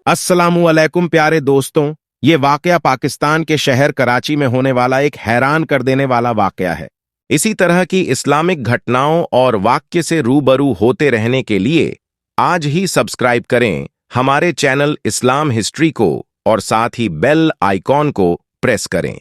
अस्सलामुअलैकुम प्यारे दोस्तों, ये वाकया पाकिस्तान के शहर कराची में होने वाला एक हैरान कर देने वाला वाकया है। इसी तरह की इस्लामिक घटनाओं और वाक्य से रूबरू होते रहने के लिए आज ही सब्सक्राइब करें हमारे चैनल इस्लाम हिस्ट्री को और साथ ही बेल आइकॉन को प्रेस करें।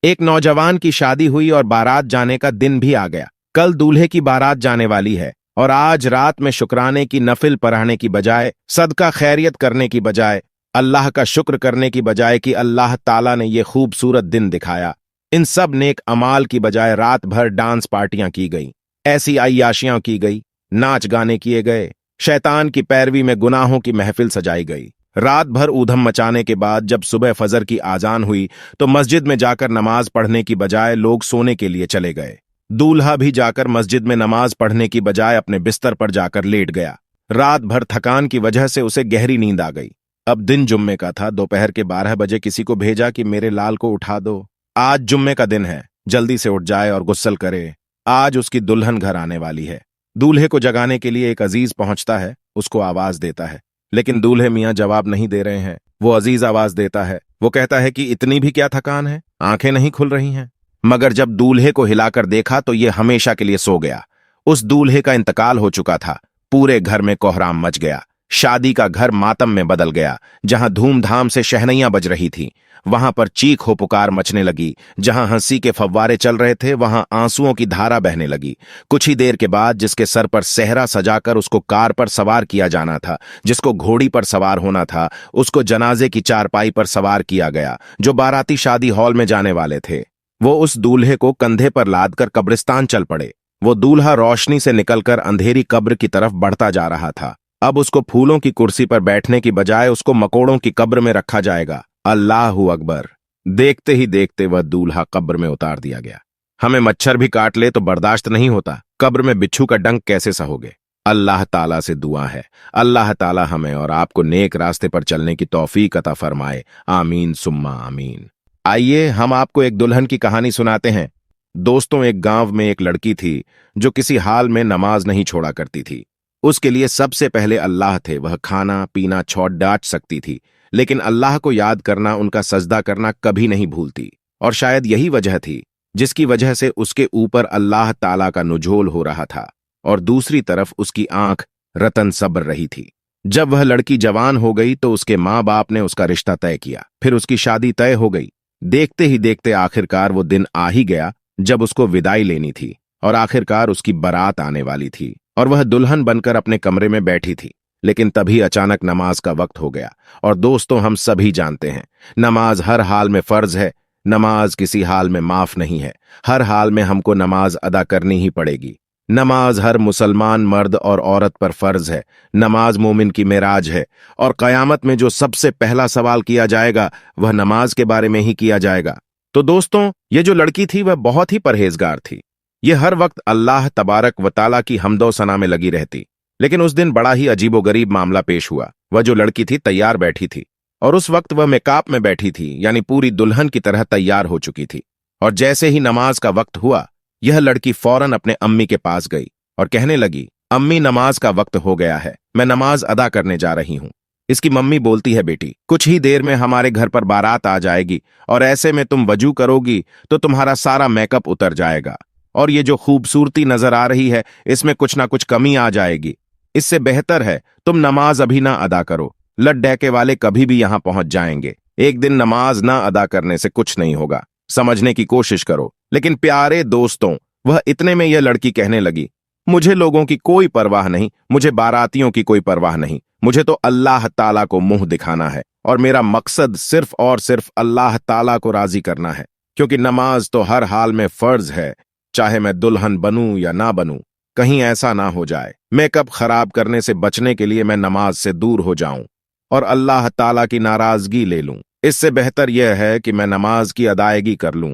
एक नौजवान की शादी हुई और बारात जाने का दिन भी आ गया। कल दूल्हे की बारात जाने वाली है और आज रात में शुक्राने की नफिल पढ़ने की बजाय, सदका खैरियत करने की बजाय, अल्लाह का शुक्र करने की बजाय कि अल्लाह ताला ने ये खूबसूरत दिन दिखाया, इन सब नेक अमाल की बजाय रात भर डांस पार्टियां की गई, ऐसी अय्याशियां की गई, नाच गाने किए गए, शैतान की पैरवी में गुनाहों की महफिल सजाई गई। रात भर ऊधम मचाने के बाद जब सुबह फजर की आजान हुई तो मस्जिद में जाकर नमाज पढ़ने की बजाय लोग सोने के लिए चले गए। दूल्हा भी जाकर मस्जिद में नमाज पढ़ने की बजाय अपने बिस्तर पर जाकर लेट गया। रात भर थकान की वजह से उसे गहरी नींद आ गई। अब दिन जुम्मे का था। दोपहर के 12 बजे किसी को भेजा कि मेरे लाल को उठा दो, आज जुम्मे का दिन है, जल्दी से उठ जाए और गुस्सल करे, आज उसकी दुल्हन घर आने वाली है। दूल्हे को जगाने के लिए एक अजीज पहुंचता है, उसको आवाज देता है, लेकिन दूल्हे मियां जवाब नहीं दे रहे हैं। वो अजीज आवाज देता है, वो कहता है कि इतनी भी क्या थकान है, आंखें नहीं खुल रही हैं। मगर जब दूल्हे को हिलाकर देखा तो ये हमेशा के लिए सो गया। उस दूल्हे का इंतकाल हो चुका था। पूरे घर में कोहराम मच गया। शादी का घर मातम में बदल गया। जहां धूमधाम से शहनैयां बज रही थी, वहां पर चीख हो पुकार मचने लगी। जहां हंसी के फव्वारे चल रहे थे, वहां आंसुओं की धारा बहने लगी। कुछ ही देर के बाद जिसके सर पर सेहरा सजाकर उसको कार पर सवार किया जाना था, जिसको घोड़ी पर सवार होना था, उसको जनाजे की चारपाई पर सवार किया गया। जो बाराती शादी हॉल में जाने वाले थे, वो उस दूल्हे को कंधे पर लादकर कब्रिस्तान चल पड़े। वो दूल्हा रोशनी से निकलकर अंधेरी कब्र की तरफ बढ़ता जा रहा था। अब उसको फूलों की कुर्सी पर बैठने की बजाय उसको मकोड़ों की कब्र में रखा जाएगा। अल्लाहू अकबर। देखते ही देखते वह दूल्हा कब्र में उतार दिया गया। हमें मच्छर भी काट ले तो बर्दाश्त नहीं होता, कब्र में बिच्छू का डंक कैसे सहोगे। अल्लाह ताला से दुआ है, अल्लाह ताला हमें और आपको नेक रास्ते पर चलने की तौफीक अता फरमाए। आमीन सुम्मा आमीन। आइए हम आपको एक दुल्हन की कहानी सुनाते हैं। दोस्तों, एक गांव में एक लड़की थी जो किसी हाल में नमाज नहीं छोड़ा करती थी। उसके लिए सबसे पहले अल्लाह थे। वह खाना पीना छोड़ डांट सकती थी, लेकिन अल्लाह को याद करना, उनका सजदा करना कभी नहीं भूलती। और शायद यही वजह थी जिसकी वजह से उसके ऊपर अल्लाह ताला का नुझोल हो रहा था और दूसरी तरफ उसकी आंख रतन सब्र रही थी। जब वह लड़की जवान हो गई तो उसके माँ बाप ने उसका रिश्ता तय किया। फिर उसकी शादी तय हो गई। देखते ही देखते आखिरकार वो दिन आ ही गया जब उसको विदाई लेनी थी और आखिरकार उसकी बारात आने वाली थी और वह दुल्हन बनकर अपने कमरे में बैठी थी। लेकिन तभी अचानक नमाज का वक्त हो गया। और दोस्तों, हम सभी जानते हैं, नमाज हर हाल में फर्ज है। नमाज किसी हाल में माफ नहीं है। हर हाल में हमको नमाज अदा करनी ही पड़ेगी। नमाज हर मुसलमान मर्द और औरत पर फर्ज है। नमाज मोमिन की मेराज है और कयामत में जो सबसे पहला सवाल किया जाएगा वह नमाज के बारे में ही किया जाएगा। तो दोस्तों, ये जो लड़की थी वह बहुत ही परहेजगार थी। ये हर वक्त अल्लाह तबारक व ताला की हम्दो सना में लगी रहती। लेकिन उस दिन बड़ा ही अजीबोगरीब मामला पेश हुआ। वह जो लड़की थी तैयार बैठी थी और उस वक्त वह मेकअप में बैठी थी, यानी पूरी दुल्हन की तरह तैयार हो चुकी थी। और जैसे ही नमाज का वक्त हुआ, यह लड़की फौरन अपने अम्मी के पास गई और कहने लगी, अम्मी नमाज का वक्त हो गया है, मैं नमाज अदा करने जा रही हूं। इसकी मम्मी बोलती है, बेटी कुछ ही देर में हमारे घर पर बारात आ जाएगी और ऐसे में तुम वजू करोगी तो तुम्हारा सारा मेकअप उतर जाएगा और ये जो खूबसूरती नजर आ रही है इसमें कुछ ना कुछ कमी आ जाएगी। इससे बेहतर है तुम नमाज अभी ना अदा करो। लट डैके वाले कभी भी यहां पहुंच जाएंगे। एक दिन नमाज ना अदा करने से कुछ नहीं होगा, समझने की कोशिश करो। लेकिन प्यारे दोस्तों, वह इतने में यह लड़की कहने लगी, मुझे लोगों की कोई परवाह नहीं, मुझे बारातियों की कोई परवाह नहीं, मुझे तो अल्लाह ताला को मुंह दिखाना है और मेरा मकसद सिर्फ और सिर्फ अल्लाह ताला को राजी करना है। क्योंकि नमाज तो हर हाल में फर्ज है, चाहे मैं दुल्हन बनूं या ना बनूं। कहीं ऐसा ना हो जाए मेकअप खराब करने से बचने के लिए मैं नमाज से दूर हो जाऊं और अल्लाह ताला की नाराजगी ले लूं। इससे बेहतर यह है कि मैं नमाज की अदायगी कर लूं।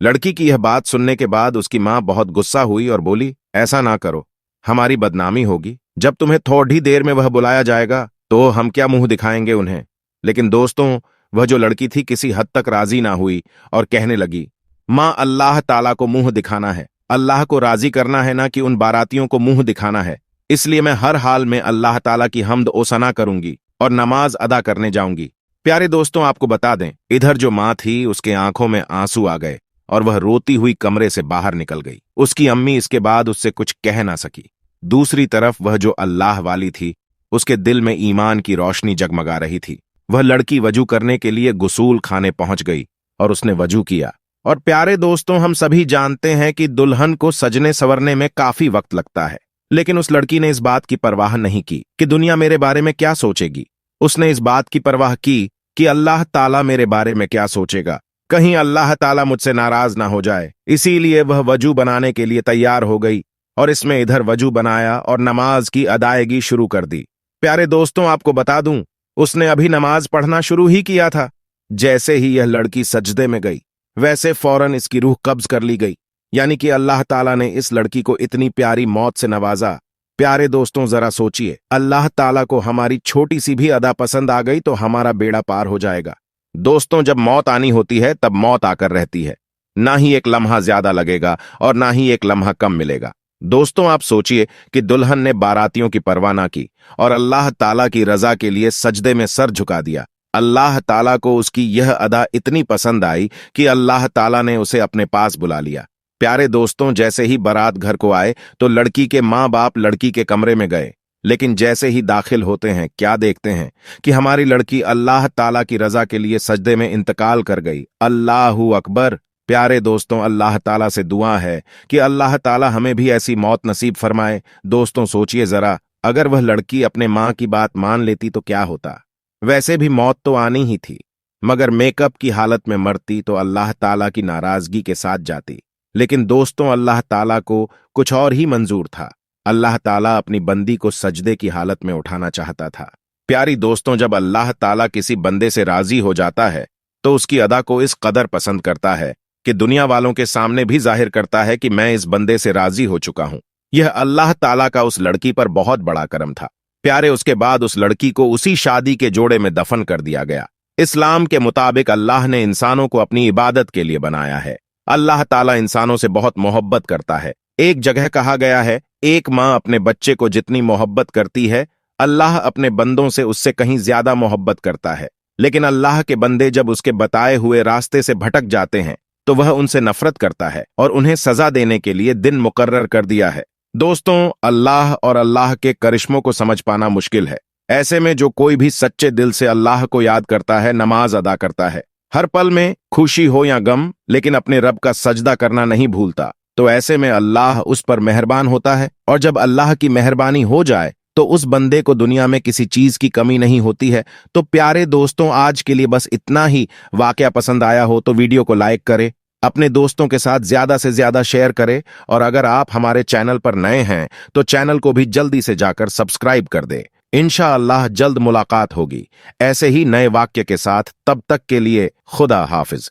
लड़की की यह बात सुनने के बाद उसकी मां बहुत गुस्सा हुई और बोली, ऐसा ना करो, हमारी बदनामी होगी। जब तुम्हें थोड़ी देर में वह बुलाया जाएगा तो हम क्या मुंह दिखाएंगे उन्हें। लेकिन दोस्तों, वह जो लड़की थी किसी हद तक राजी ना हुई और कहने लगी, मां अल्लाह ताला को मुंह दिखाना है, अल्लाह को राजी करना है ना कि उन बारातियों को मुंह दिखाना है। इसलिए मैं हर हाल में अल्लाह ताला की हम्द ओ सना करूंगी। और नमाज अदा करने जाऊंगी। प्यारे दोस्तों, आपको बता दें, इधर जो माँ थी उसके आंखों में आंसू आ गए और वह रोती हुई कमरे से बाहर निकल गई। उसकी अम्मी इसके बाद उससे कुछ कह ना सकी। दूसरी तरफ वह जो अल्लाह वाली थी, उसके दिल में ईमान की रोशनी जगमगा रही थी। वह लड़की वजू करने के लिए गुसूल खाने पहुंच गई और उसने वजू किया। और प्यारे दोस्तों, हम सभी जानते हैं कि दुल्हन को सजने संवरने में काफी वक्त लगता है, लेकिन उस लड़की ने इस बात की परवाह नहीं की कि दुनिया मेरे बारे में क्या सोचेगी। उसने इस बात की परवाह की कि अल्लाह ताला मेरे बारे में क्या सोचेगा, कहीं अल्लाह ताला मुझसे नाराज ना हो जाए। इसीलिए वह वजू बनाने के लिए तैयार हो गई और इसमें इधर वजू बनाया और नमाज की अदायगी शुरू कर दी। प्यारे दोस्तों, आपको बता दूं, उसने अभी नमाज पढ़ना शुरू ही किया था। जैसे ही यह लड़की सजदे में गई, वैसे फौरन इसकी रूह कब्ज कर ली गई। यानी कि अल्लाह ताला ने इस लड़की को इतनी प्यारी मौत से नवाजा। प्यारे दोस्तों, जरा सोचिए, अल्लाह ताला को हमारी छोटी सी भी अदा पसंद आ गई तो हमारा बेड़ा पार हो जाएगा। दोस्तों, जब मौत आनी होती है तब मौत आकर रहती है। ना ही एक लम्हा ज्यादा लगेगा और ना ही एक लम्हा कम मिलेगा। दोस्तों, आप सोचिए कि दुल्हन ने बारातियों की परवाह ना की और अल्लाह ताला की रजा के लिए सजदे में सर झुका दिया। अल्लाह ताला को उसकी यह अदा इतनी पसंद आई कि अल्लाह ताला ने उसे अपने पास बुला लिया। प्यारे दोस्तों, जैसे ही बारात घर को आए तो लड़की के माँ बाप लड़की के कमरे में गए, लेकिन जैसे ही दाखिल होते हैं क्या देखते हैं कि हमारी लड़की अल्लाह ताला की रजा के लिए सजदे में इंतकाल कर गई। अल्लाहू अकबर। प्यारे दोस्तों, अल्लाह ताला से दुआ है कि अल्लाह ताला हमें भी ऐसी मौत नसीब फरमाए। दोस्तों, सोचिए जरा, अगर वह लड़की अपने माँ की बात मान लेती तो क्या होता। वैसे भी मौत तो आनी ही थी, मगर मेकअप की हालत में मरती तो अल्लाह ताला की नाराजगी के साथ जाती। लेकिन दोस्तों, अल्लाह ताला को कुछ और ही मंजूर था। अल्लाह ताला अपनी बंदी को सजदे की हालत में उठाना चाहता था। प्यारी दोस्तों, जब अल्लाह ताला किसी बंदे से राजी हो जाता है तो उसकी अदा को इस कदर पसंद करता है कि दुनिया वालों के सामने भी जाहिर करता है कि मैं इस बंदे से राजी हो चुका हूं। यह अल्लाह ताला का उस लड़की पर बहुत बड़ा करम था। प्यारे, उसके बाद उस लड़की को उसी शादी के जोड़े में दफन कर दिया गया। इस्लाम के मुताबिक अल्लाह ने इंसानों को अपनी इबादत के लिए बनाया है। अल्लाह ताला इंसानों से बहुत मोहब्बत करता है। एक जगह कहा गया है, एक माँ अपने बच्चे को जितनी मोहब्बत करती है, अल्लाह अपने बंदों से उससे कहीं ज्यादा मोहब्बत करता है। लेकिन अल्लाह के बंदे जब उसके बताए हुए रास्ते से भटक जाते हैं तो वह उनसे नफरत करता है और उन्हें सजा देने के लिए दिन मुकर्रर कर दिया है। दोस्तों, अल्लाह और अल्लाह के करिश्मों को समझ पाना मुश्किल है। ऐसे में जो कोई भी सच्चे दिल से अल्लाह को याद करता है, नमाज अदा करता है, हर पल में खुशी हो या गम, लेकिन अपने रब का सजदा करना नहीं भूलता, तो ऐसे में अल्लाह उस पर मेहरबान होता है। और जब अल्लाह की मेहरबानी हो जाए तो उस बंदे को दुनिया में किसी चीज की कमी नहीं होती है। तो प्यारे दोस्तों, आज के लिए बस इतना ही। वाकया पसंद आया हो तो वीडियो को लाइक करें, अपने दोस्तों के साथ ज्यादा से ज्यादा शेयर करें, और अगर आप हमारे चैनल पर नए हैं तो चैनल को भी जल्दी से जाकर सब्सक्राइब कर दें। इंशाअल्लाह जल्द मुलाकात होगी ऐसे ही नए वाक्य के साथ। तब तक के लिए खुदा हाफिज।